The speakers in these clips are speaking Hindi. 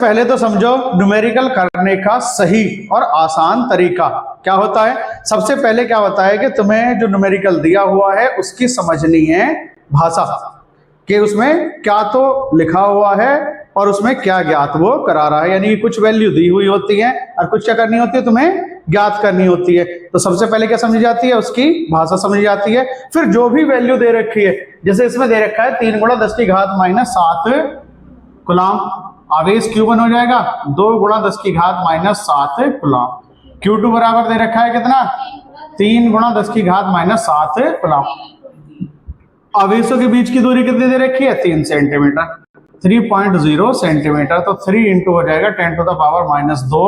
पहले तो समझो न्यूमेरिकल करने का सही और आसान तरीका क्या होता है। सबसे पहले क्या होता है कि तुम्हें जो न्यूमेरिकल दिया हुआ है उसकी समझनी है भाषा, कि उसमें क्या तो लिखा हुआ है और उसमें क्या ज्ञात वो करा रहा है। यानी कुछ वैल्यू दी हुई होती है और कुछ क्या करनी होती है, तुम्हें ज्ञात करनी होती है। तो सबसे पहले क्या समझी जाती है, उसकी भाषा समझी जाती है। फिर जो भी वैल्यू दे रखी है, जैसे इसमें दे रखा है 3 × 10⁻⁷ कूलम, आवेश Q1 हो जाएगा 2 × 10⁻⁷ कूलम। Q2 बराबर दे रखा है कितना, 3 × 10⁻⁷ कूलम। आवेशों के बीच की दूरी कितनी दे रखी है, 3 सेंटीमीटर, 3.0 सेंटीमीटर। तो 3 इंटू हो जाएगा 10⁻⁻2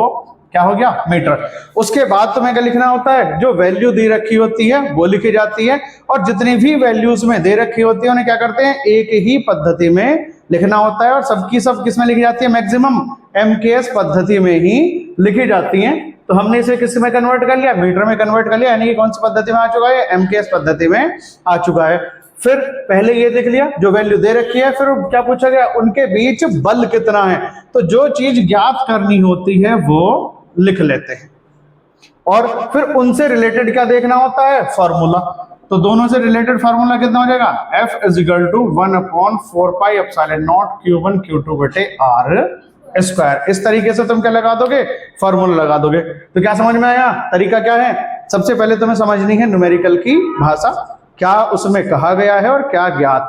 क्या हो गया, मीटर। उसके बाद तुम्हें क्या लिखना होता है, जो वैल्यू दे रखी होती है वो लिखी जाती है, और जितनी भी वैल्यूज में दे रखी होती है उन्हें क्या करते हैं, एक ही पद्धति में लिखना होता है। और सबकी सब किस में लिखी जाती है, मैक्सिमम MKS पद्धति में ही लिखी जाती है। तो हमने इसे किस में कन्वर्ट कर लिया, मीटर में कन्वर्ट कर लिया, यानी कि कौन सी पद्धति में आ चुका है, MKS पद्धति में आ चुका है। फिर पहले ये देख लिया जो वैल्यू दे रखी है, फिर क्या पूछा गया, उनके बीच बल कितना है। तो जो चीज ज्ञात करनी होती है वो लिख लेते हैं, और फिर उनसे रिलेटेड क्या देखना होता है, फॉर्मूला। तो दोनों से रिलेटेड फार्मूला कितना हो जाएगा, F = 1/4πε0 Q1 Q2/R²। इस तरीके से तुम क्या लगा दोगे, फॉर्मूला लगा दोगे। तो क्या समझ में आया, तरीका क्या है। सबसे पहले तुम्हें समझनी है न्यूमेरिकल की भाषा, क्या उसमें कहा गया है और क्या ज्ञात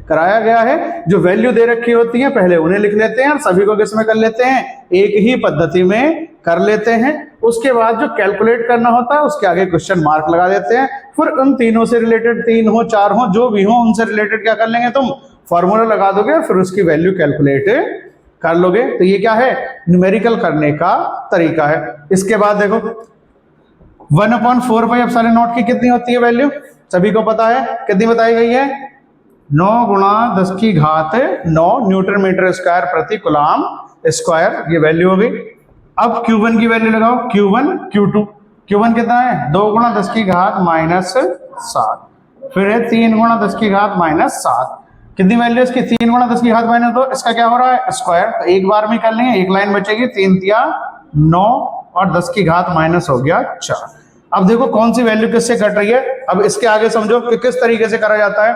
कराया गया है। जो वैल्यू दे रखी होती है पहले उन्हें लिख लेते हैं, और सभी को किसमें कर लेते हैं, एक ही पद्धति में कर लेते हैं। उसके बाद जो कैलकुलेट करना होता है उसके आगे क्वेश्चन मार्क लगा देते हैं। फिर उन तीनों से रिलेटेड, 3 हो 4 हो जो भी हो, उनसे रिलेटेड क्या कर लेंगे, तुम फॉर्मूला लगा दोगे, फिर उसकी वैल्यू कैलकुलेट कर लोगे। तो ये क्या है, न्यूमेरिकल करने का तरीका है। इसके बाद देखो 1/4πε0 की कितनी होती है वैल्यू, सभी को पता है, कितनी बताई गई है, 9 × 10⁻⁹ न्यूटन मीटर स्क्वायर प्रति कूलम स्क्वायर, ये वैल्यू हो गई। अब Q1 की वैल्यू लगाओ, Q1 Q2 Q1 कितना है, 2 × 10⁻⁷, फिर है 3 × 10⁻⁷। कितनी वैल्यू इसकी, 3 × 10⁻², इसका क्या हो रहा है, स्क्वायर। तो एक बार में कर लेंगे, एक लाइन बचेगी, 3 × 9 और 10⁻⁻ हो गया 4। अब देखो कौन सी वैल्यू किससे कट रही है। अब इसके आगे समझो कि किस तरीके से करा जाता है।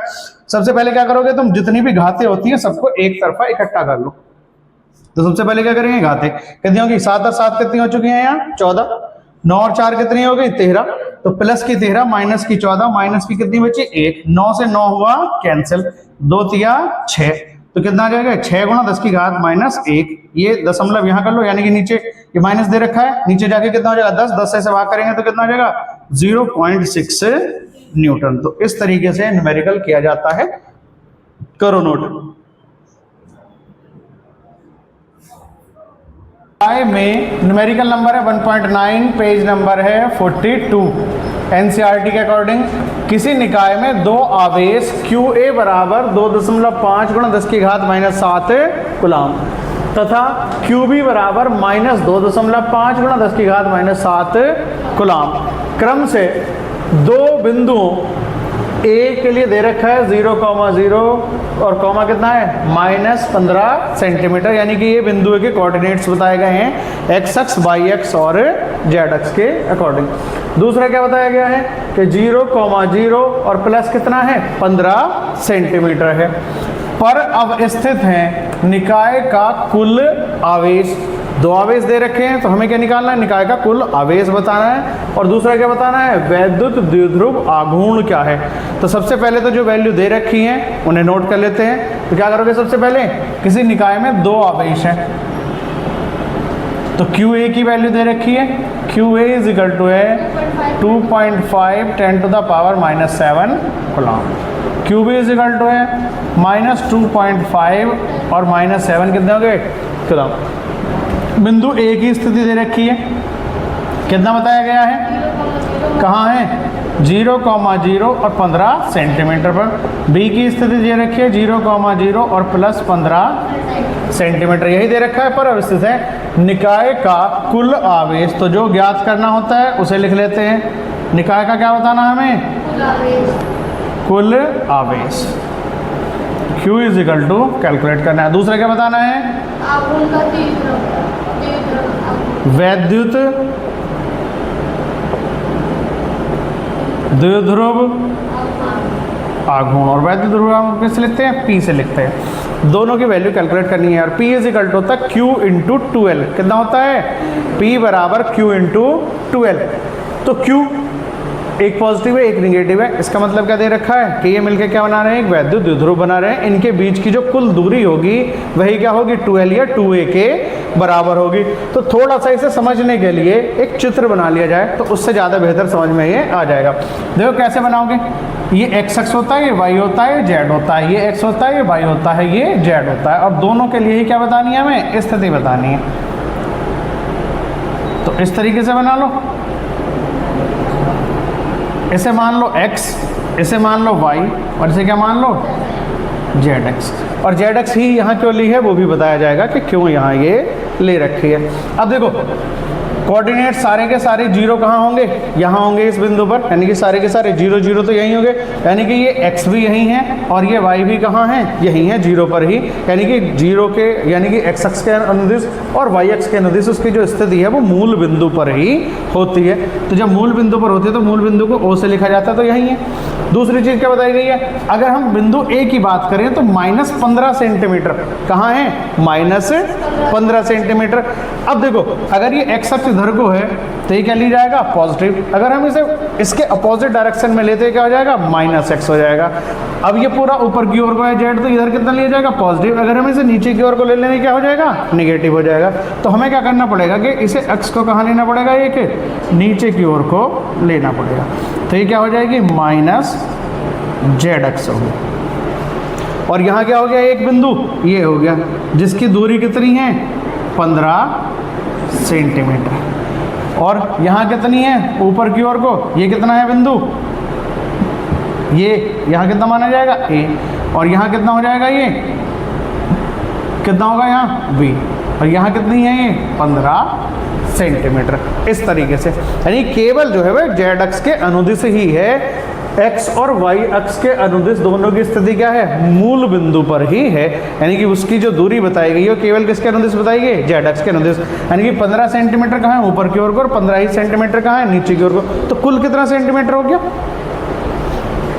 सबसे पहले क्या करोगे, तुम जितनी भी घातें होती हैं सबको एक तरफा इकट्ठा कर लो। तो सबसे पहले क्या करेंगे, घातें कितनी होगी, 7 और 7 कितनी हो चुकी हैं यहाँ, 14, 9 और 4 कितनी हो गई, 13। तो प्लस की 13, माइनस की 14, माइनस की कितनी बची, 1, 9 से 9 हुआ कैंसिल, 2 × 6, तो कितना आ जाएगा, 6 × 10⁻⁻1। ये दशमलव यहाँ कर लो, यानी कि नीचे ये माइनस दे रखा है, नीचे जाके कितना हो जाएगा, 10, 10 से भाग करेंगे तो कितना हो जाएगा, 0.6 न्यूटन। तो इस तरीके से न्यूमेरिकल किया जाता है, करो नोट। में न्यूमेरिकल नंबर है 1.9, पेज नंबर है 42। एनसीईआरटी के अकॉर्डिंग किसी निकाय में दो आवेश QA बराबर 2.5 × 10⁻⁷ कूलम तथा QB बराबर -2.5 × 10⁻⁷ कूलम क्रम से दो बिंदुओं A के लिए दे रखा है 0,0 और कॉमा कितना है, -15 सेंटीमीटर। यानी कि ये बिंदु के कोऑर्डिनेट्स बताए गए हैं x अक्ष, y अक्ष और z अक्ष के अकॉर्डिंग। दूसरा क्या बताया गया है कि 0,0 और प्लस कितना है, 15 सेंटीमीटर है। पर अब स्थित है निकाय का कुल आवेश। दो आवेश दे रखे हैं तो हमें क्या निकालना है, निकाय का कुल आवेश बताना है। और दूसरा क्या बताना है, वैद्युत द्विध्रुव आघूर्ण क्या है। तो सबसे पहले तो जो वैल्यू दे रखी हैं उन्हें नोट कर लेते हैं। तो क्या करोगे, सबसे पहले किसी निकाय में दो आवेश हैं तो QA की वैल्यू दे रखी है, QA = 2.5 10⁻⁻7 कूलम। QB है -2.5 और -7 कितने हो गए कूलम। बिंदु A की स्थिति दे रखी है, कितना बताया गया है, कहाँ है, 0,0 और 15 सेंटीमीटर पर। B की स्थिति दे रखी है 0,0 और प्लस 15 सेंटीमीटर, यही दे रखा है। पर अब स्थित है निकाय का कुल आवेश। तो जो ज्ञात करना होता है उसे लिख लेते हैं। निकाय का क्या बताना हमें, कुल आवेश। Q is equal to calculate करना है। दूसरा क्या बताना है? वैद्युत द्विध्रुव आघूर्ण, और वैद्युत ध्रुव आघूर्ण किससे लिखते हैं? P से लिखते हैं। दोनों की वैल्यू कैलकुलेट करनी है, और P इज इक्वल टू होता है Q इंटू 12। कितना होता है? P बराबर Q इंटू 12। तो Q एक पॉजिटिव है एक निगेटिव है, इसका मतलब क्या दे रखा है कि ये मिलके क्या बना रहे हैं? एक वैद्युत द्विध्रुव बना रहे हैं। इनके बीच की जो कुल दूरी होगी वही क्या होगी? 2L या 2A के बराबर होगी। तो थोड़ा सा इसे समझने के लिए एक चित्र बना लिया जाए तो उससे ज़्यादा बेहतर समझ में ये आ जाएगा। देखो कैसे बनाओगे? ये एक्स एक्स होता है, ये वाई होता है, ये जेड होता है, ये एक्स होता है, ये वाई होता है, ये जेड होता है, और दोनों के लिए ही क्या बतानी है? हमें स्थिति बतानी है। तो इस तरीके से बना लो, इसे मान लो x, इसे मान लो y, और इसे क्या मान लो? zx। और zx ही यहाँ क्यों ली है वो भी बताया जाएगा कि क्यों यहाँ ये ले रखी है। अब देखो कोऑर्डिनेट सारे के सारे जीरो कहाँ होंगे? यहाँ होंगे इस बिंदु पर, यानी कि सारे के सारे जीरो जीरो तो यहीं होंगे, यानी कि ये x भी यहीं है और ये y भी कहाँ है? यहीं है, जीरो पर ही। यानी कि जीरो के यानी कि x अक्ष के अनुदिश और y अक्ष के अनुदिश उसकी जो स्थिति है वो मूल बिंदु पर ही होती है। तो जब मूल बिंदु पर होती है तो मूल बिंदु को O से लिखा जाता है, तो यहीं है। दूसरी चीज़ क्या बताई गई है? अगर हम बिंदु A की बात करें तो -15 सेंटीमीटर कहाँ है? -15 सेंटीमीटर। अब देखो अगर ये x अक्ष इधर को है तो ये क्या ली जाएगा? पॉजिटिव। अगर हम इसे इसके अपोजिट डायरेक्शन में लेते हैं क्या हो जाएगा? -x हो जाएगा। अब ये पूरा ऊपर की ओर को है z, तो इधर कितना लिया जाएगा? पॉजिटिव। अगर हम इसे नीचे की ओर को ले लेंगे क्या हो जाएगा? नेगेटिव हो जाएगा। तो हमें क्या करना पड़ेगा कि इसे अक्ष को कहाँ लेना पड़ेगा? एक नीचे की ओर को लेना पड़ेगा। तो ये क्या हो जाएगी? -z होगी। और यहाँ क्या हो गया? एक बिंदु ये हो गया जिसकी दूरी कितनी है? 15 सेंटीमीटर। और यहाँ कितनी है? ऊपर की ओर को ये कितना है बिंदु? ये यहाँ कितना माना जाएगा? A। और यहाँ कितना हो जाएगा? ये कितना होगा यहाँ? B। और यहाँ कितनी है? ये 15 सेंटीमीटर। इस तरीके से यानी केवल जो है वह z अक्ष के अनुदिश ही है, x और y अक्ष के अनुदिश दोनों की स्थिति क्या है? मूल बिंदु पर ही है। यानी कि उसकी जो दूरी बताई गई है केवल किसके अनुदिश बताई गई? z अक्ष के अनुदिश। यानी कि 15 सेंटीमीटर कहाँ है? ऊपर की ओर को, और 15 ही सेंटीमीटर कहाँ है? नीचे की ओर को। तो कुल कितना सेंटीमीटर हो गया?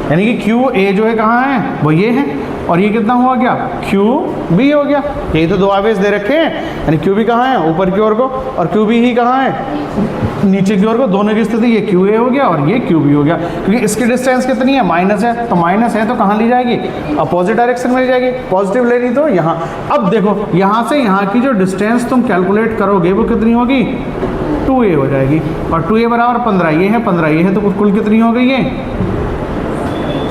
यानी कि QA जो है कहाँ है? वो ये है, और ये कितना हुआ गया? QB हो गया। यही तो दो आवेश दे रखे हैं, यानी QB कहाँ है? ऊपर की ओर को, और QB ही कहाँ है? नीचे की ओर को। दोनों की स्थिति ये QA हो गया और ये QB हो गया, क्योंकि इसकी डिस्टेंस कितनी है? माइनस है। तो माइनस है तो कहाँ ली जाएगी? अपोजिट डायरेक्शन में ली जाएगी। पॉजिटिव लेनी तो यहाँ। अब देखो यहाँ से यहाँ की जो डिस्टेंस तुम कैलकुलेट करोगे वो कितनी होगी? 2A हो जाएगी। और 2A बराबर 15, ये है 15, ये है, तो कुल कितनी हो गई? ये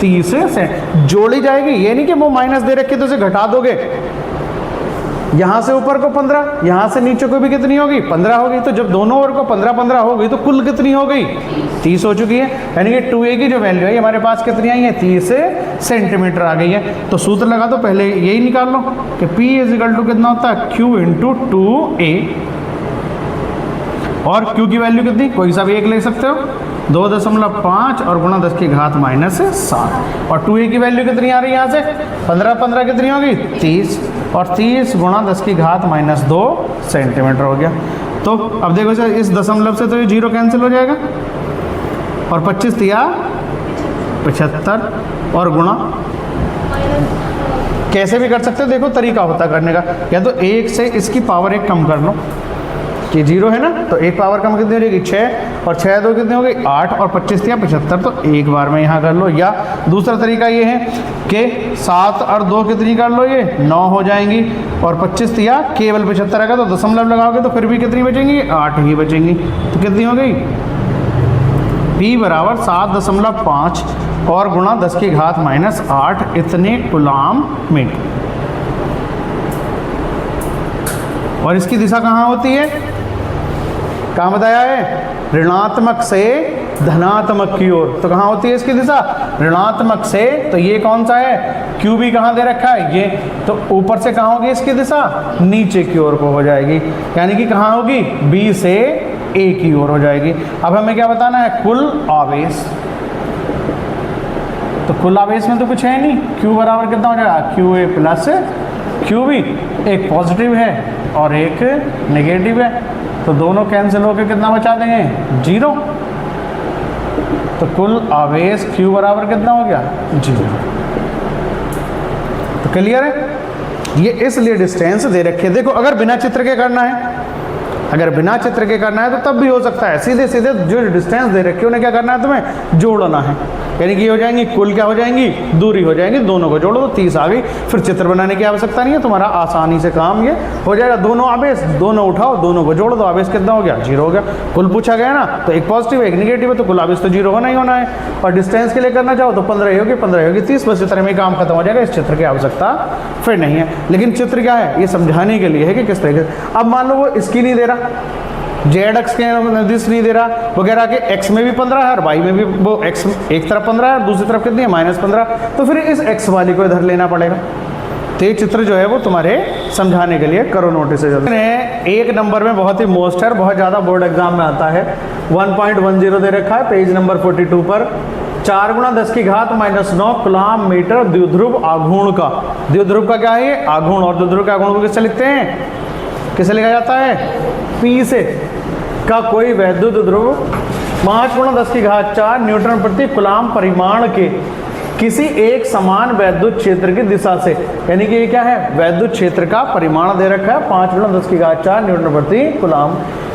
30 से जोड़ी जाएगी। ये नहीं कि वो माइनस दे रखे तो उसे घटा दोगे। यहाँ से ऊपर को 15, यहाँ से नीचे को भी कितनी होगी? 15 होगी। तो जब दोनों ओर को 15-15 हो गई तो कुल कितनी हो गई? 30 हो चुकी है। यानी कि 2A की जो वैल्यू है हमारे पास कितनी आई है? 30 सेंटीमीटर आ गई है। तो सूत्र लगा दो, पहले यही निकाल लो कि P इज इक्वल टू कितना होता है? Q into 2A। और Q की वैल्यू कितनी? कोई सा भी एक ले सकते हो, 2.5 और गुणा 10 की घात -7। और 2A की वैल्यू कितनी आ रही है? यहाँ से 15 कितनी होगी? 30, और 30 गुणा 10 की घात -2 सेंटीमीटर हो गया। तो अब देखो सर, इस दशमलव से तो ये जीरो कैंसिल हो जाएगा, और 25 या 75, और गुणा कैसे भी कर सकते हो। देखो तरीका होता करने का, या तो 1 से इसकी पावर 1 कम कर लो, कि जीरो है ना, तो एक पावर कम कितनी हो जाएगी? 6, और 6 2 कितनी हो गई? 8, और 25 या 75, तो एक बार में यहाँ कर लो। या दूसरा तरीका ये है कि 7 और 2 कितनी कर लो? ये 9 हो जाएंगी, और 25 या केवल 75 आएगा तो दशमलव लगाओगे तो फिर भी कितनी बचेंगी? 8 ही बचेंगी। तो कितनी हो गई? P बराबर 7.5 और गुणा 10 की घात -8 इतने कूलाम मीटर। और इसकी दिशा कहाँ होती है? कहाँ बताया है? ऋणात्मक से धनात्मक की ओर। तो कहाँ होती है इसकी दिशा? ऋणात्मक से। तो ये कौन सा है? QB कहाँ दे रखा है? ये। तो ऊपर से कहाँ होगी इसकी दिशा? नीचे की ओर को हो जाएगी, यानी कि कहाँ होगी? B से A की ओर हो जाएगी। अब हमें क्या बताना है? कुल आवेश। तो कुल आवेश में तो कुछ है नहीं, Q बराबर कितना हो जाएगा, QA प्लस QB, एक पॉजिटिव है और एक नेगेटिव है, तो दोनों कैंसिल होकर कितना बचा देंगे, 0। तो कुल आवेश Q बराबर कितना हो गया, 0। तो क्लियर है, ये इसलिए डिस्टेंस दे रखे। देखो अगर बिना चित्र के करना है, अगर बिना चित्र के करना है तो तब भी हो सकता है, सीधे सीधे जो डिस्टेंस दे रखे उन्हें क्या करना है, तुम्हें जोड़ना है, यानी कि हो जाएंगी कुल क्या हो जाएंगी, दूरी हो जाएंगी, दोनों को जोड़ो तो 30 आ गई, फिर चित्र बनाने की आवश्यकता नहीं है, तुम्हारा आसानी से काम ये हो जाएगा। दोनों आवेश दोनों उठाओ, दोनों को जोड़ दो, आवेश कितना हो गया, 0 हो गया। कुल पूछा गया ना, तो एक पॉजिटिव एक नेगेटिव है, तो कुल आवेश तो 0 होना ही होना है। और डिस्टेंस के लिए करना चाहो तो 15 होगी, 15 होगी 30, बस इस तरह में काम खत्म हो जाएगा, इस चित्र की आवश्यकता फिर नहीं है। लेकिन चित्र क्या है, ये समझाने के लिए है कि किस तरीके से। अब मान लो वो इसकी नहीं दे रहा, जेड एक्स के निर्दिष्ट नहीं दे रहा, वगैरह के एक्स में भी 15 है और वाई में भी, वो एक्स एक तरफ 15 है और दूसरी तरफ कितनी है, -15, तो फिर इस एक्स वाली को इधर लेना पड़ेगा। तो ये चित्र जो है वो तुम्हारे समझाने के लिए करो नोटिस है। एक नंबर में बहुत ही मोस्ट है, बहुत ज़्यादा बोर्ड एग्जाम में आता है, 1.10 दे रखा है पेज नंबर 42 पर। 4 × 10⁻⁹ कूलाम मीटर द्विध्रुव आघूर्ण का, द्विध्रुव का क्या है ये, आघूर्ण, और द्विध्रुव के आघूर्ण को किससे लिखते हैं, किसे लिखा जाता है, P से, का कोई वैद्युत ध्रुव 5 × 10⁴ न्यूटन प्रति कूलाम परिमाण के किसी एक समान वैद्युत क्षेत्र की दिशा से, यानी कि ये क्या है, वैद्युत क्षेत्र का परिमाण दे रखा है 5 × 10⁴ न्यूटन प्रति कूलाम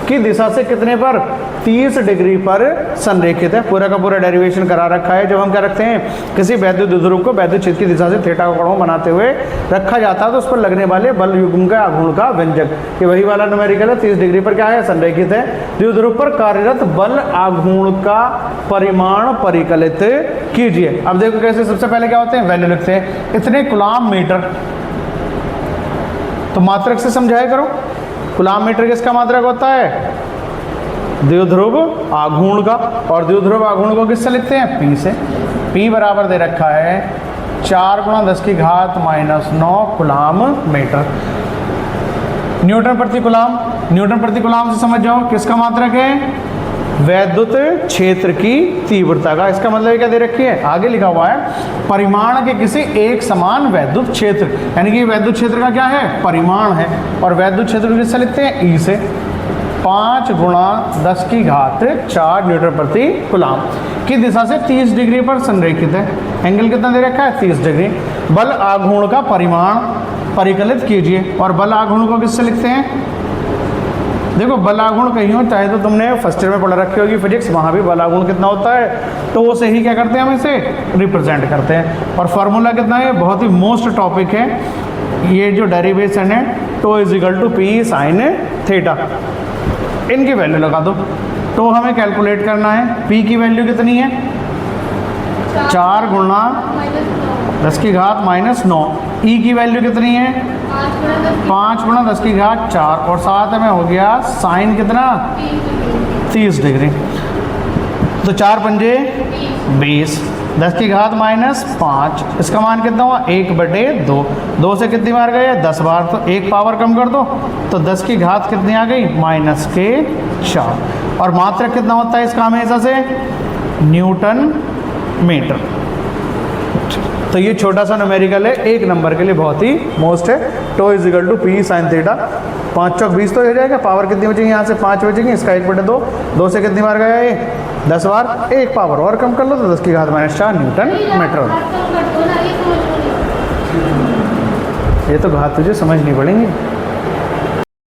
की दिशा से कितने पर, 30 डिग्री पर संरेखित है। पूरा का पूरा डेरिवेशन करा रखा है। जब हम क्या रखते हैं, किसी वैद्युत ध्रुव को वैद्युत क्षेत्र की दिशा से थीटा का कोण बनाते हुए रखा जाता है, तो उस पर लगने वाले बल युग्म का आघूर्ण का व्यंजक, ये वही वाला न्यूमेरिकल है, 30 डिग्री पर क्या है, संरेखित है। द्विध्रुव पर कार्यरत बल आघूर्ण का परिमाण परिकलित कीजिए। अब देखो कैसे, सबसे पहले क्या होते हैं, वैल्यू लिखते हैं, इतने कूलाम मीटर, तो मात्रक से समझाया करो, कूलाम मीटर किसका मात्रक होता है, द्विध्रुव आघूर्ण का, और द्विध्रुव आघूर्ण को किससे लिखते हैं, P से। P बराबर दे रखा है 4 × 10⁻⁹ कूलाम मीटर। न्यूटन प्रति कूलाम, न्यूटन प्रति कूलाम से समझ जाओ किसका मात्रक है, वैद्युत क्षेत्र की तीव्रता का। इसका मतलब क्या दे रखी है, आगे लिखा हुआ है, परिमाण के किसी एक समान वैद्युत क्षेत्र, यानी कि वैद्युत क्षेत्र का क्या है, परिमाण है, और वैद्युत क्षेत्र को किससे लिखते हैं, E से। 5 × 10⁴ न्यूटन प्रति कूलाम की दिशा से 30 डिग्री पर संरेखित है। एंगल कितना दे रखा है, 30 डिग्री। बल आघूर्ण का परिमाण परिकलित कीजिए, और बल आघूर्ण को किससे लिखते हैं, देखो बल आघूर्ण कहीं हो, चाहे तो तुमने फर्स्ट ईयर में पढ़ रखी होगी फिजिक्स, वहाँ भी बल आघूर्ण कितना होता है, तो वो से ही क्या करते हैं, हम इसे रिप्रेजेंट करते हैं। और फार्मूला कितना है, बहुत ही मोस्ट टॉपिक है ये जो डेरिवेशन है, टो = P sin थीटा। इनकी वैल्यू लगा दो, तो हमें कैलकुलेट करना है, P की वैल्यू कितनी है, 4 × 10⁻⁹, E की वैल्यू कितनी है, 5 × 10⁴, और साथ में हो गया साइन कितना, 30 डिग्री। तो 4 पंजे 20, 10⁻⁵, इसका मान कितना हुआ, 1/2, 2 से कितनी बार गए, 10 बार, तो एक पावर कम कर दो, तो 10 की घात कितनी आ गई, -4। और मात्रक कितना होता है इसका हमेशा से, न्यूटन मीटर। तो ये छोटा सा न्यूमेरिकल है, एक नंबर के लिए बहुत ही मोस्ट है, टो = P sin थीटा। 5 × 20 तो हो जाएगा, पावर कितनी बचेगी, यहाँ से 5 बचेगी, इसका 1/2, 2 से कितनी बार गया ये, 10 बार, एक पावर और कम कर लो, तो 10⁻⁴ न्यूटन मीटर। ये तो घात तुझे समझनी पड़ेंगी।